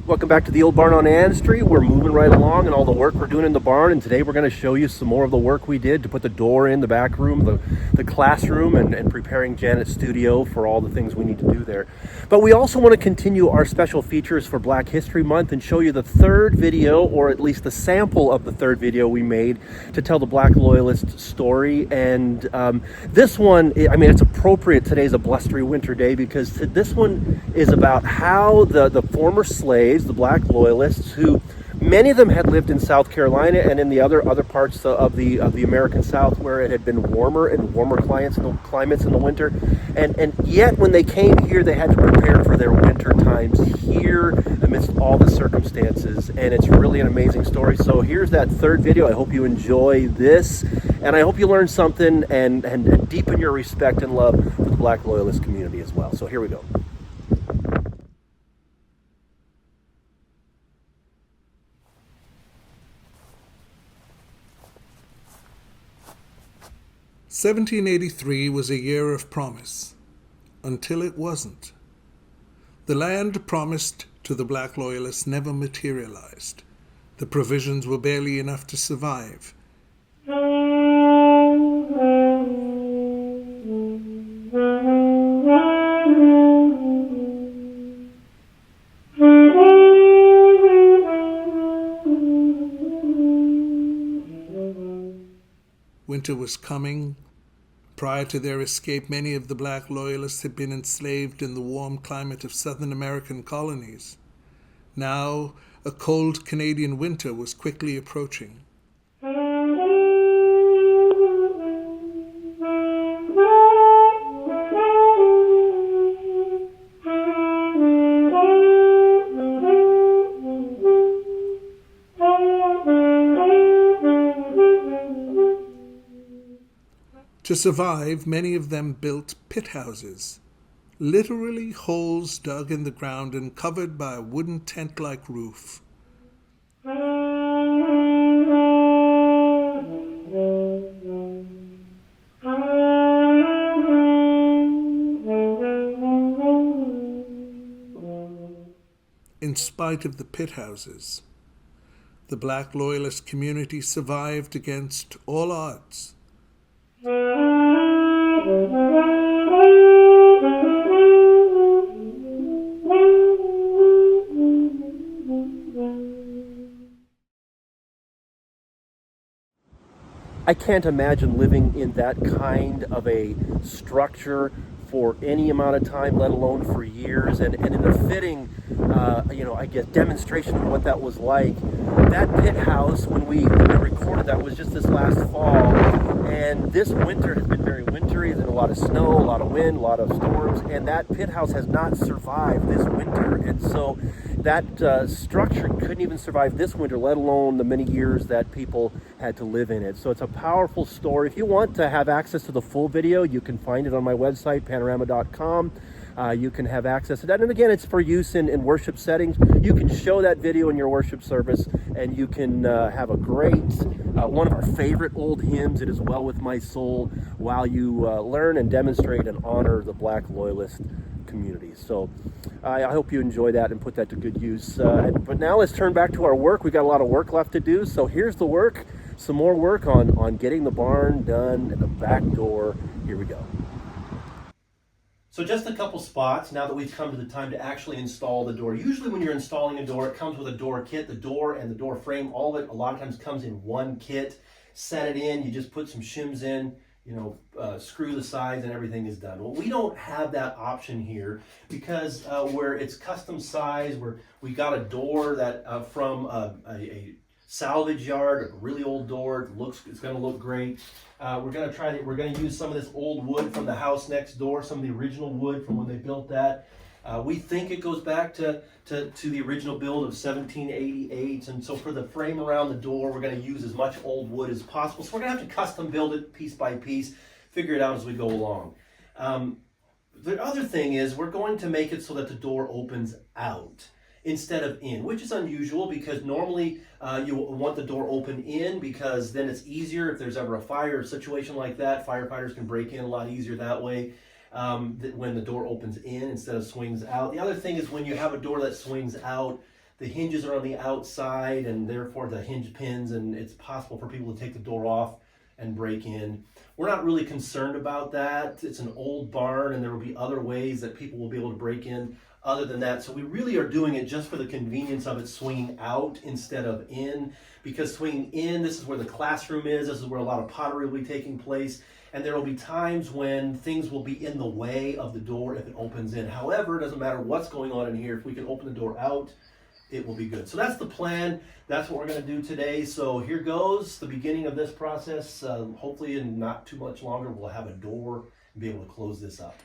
Welcome back to the old barn on Ann Street. We're moving right along and all the work we're doing in the barn, and today we're going to show you some more of the work we did to put the door in the back room, the classroom, and preparing Janet's studio for all the things we need to do there. But we also want to continue our special features for Black History Month and show you the third video, or at least the sample of the third video we made to tell the Black Loyalist story. And this one, I mean, it's appropriate. Today's a blustery winter day because this one is about how the former slaves, the Black Loyalists, who many of them had lived in South Carolina and in the other parts of the American South, where it had been warmer and warmer climates in the winter, and yet when they came here, they had to prepare for their winter times here amidst all the circumstances. And it's really an amazing story. So here's that third video. I hope you enjoy this, and I hope you learn something and deepen your respect and love for the Black Loyalist community as well. So here we go. "1783 was a year of promise, until it wasn't. The land promised to the Black Loyalists never materialized. The provisions were barely enough to survive. Winter was coming. Prior to their escape, many of the Black Loyalists had been enslaved in the warm climate of Southern American colonies. Now, a cold Canadian winter was quickly approaching. To survive, many of them built pit houses, literally holes dug in the ground and covered by a wooden tent-like roof. In spite of the pit houses, the Black Loyalist community survived against all odds. I can't imagine living in that kind of a structure for any amount of time, let alone for years. And in a fitting, I guess, demonstration of what that was like, that pit house, when we recorded that, was just this last fall. And this winter has been very wintry. There's been a lot of snow, a lot of wind, a lot of storms, and that pit house has not survived this winter. And so that structure couldn't even survive this winter, let alone the many years that people had to live in it. So it's a powerful story. If you want to have access to the full video, you can find it on my website, panorama.com. You can have access to that. And again, it's for use in worship settings. You can show that video in your worship service, and you can have a great, one of our favorite old hymns, "It Is Well With My Soul," while you learn and demonstrate and honor the Black Loyalist community. So I hope you enjoy that and put that to good use. But now let's turn back to our work. We've got a lot of work left to do. So here's the work, some more work on getting the barn done and the back door. Here we go. So just a couple spots now that we've come to the time to actually install the door. Usually when you're installing a door, it comes with a door kit. The door and the door frame, all of it a lot of times comes in one kit. Set it in, you just put some shims in, screw the sides, and everything is done. Well, we don't have that option here because where it's custom size, we got a door that from a salvage yard, a really old door. It's going to look great. We're going to use some of this old wood from the house next door, some of the original wood from when they built that. We think it goes back to the original build of 1788, and so for the frame around the door, we're going to use as much old wood as possible. So we're going to have to custom build it piece by piece, figure it out as we go along. The other thing is we're going to make it so that the door opens out instead of in, which is unusual because normally you want the door open in because then it's easier if there's ever a fire or situation like that. Firefighters can break in a lot easier that way when the door opens in instead of swings out. The other thing is when you have a door that swings out, the hinges are on the outside and therefore the hinge pins, and it's possible for people to take the door off and break in. We're not really concerned about that. It's an old barn and there will be other ways that people will be able to break in other than that. So we really are doing it just for the convenience of it swinging out instead of in, because swinging in, this is where the classroom is, this is where a lot of pottery will be taking place, and there will be times when things will be in the way of the door if it opens in. However, it doesn't matter what's going on in here. If we can open the door out, it will be good. So that's the plan. That's what we're going to do today. So here goes the beginning of this process. Hopefully in not too much longer, we'll have a door and be able to close this up.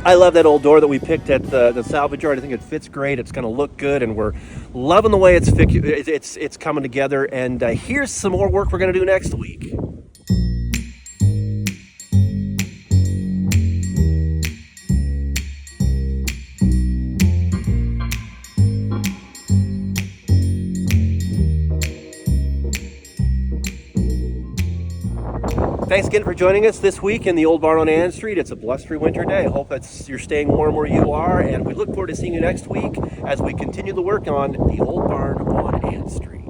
I love that old door that we picked at the salvage yard. I think it fits great. It's going to look good, and we're loving the way it's coming together. And here's some more work we're going to do next week. Thanks again for joining us this week in the Old Barn on Ann Street. It's a blustery winter day. I hope you're staying warm where you are, and we look forward to seeing you next week as we continue the work on the Old Barn on Ann Street.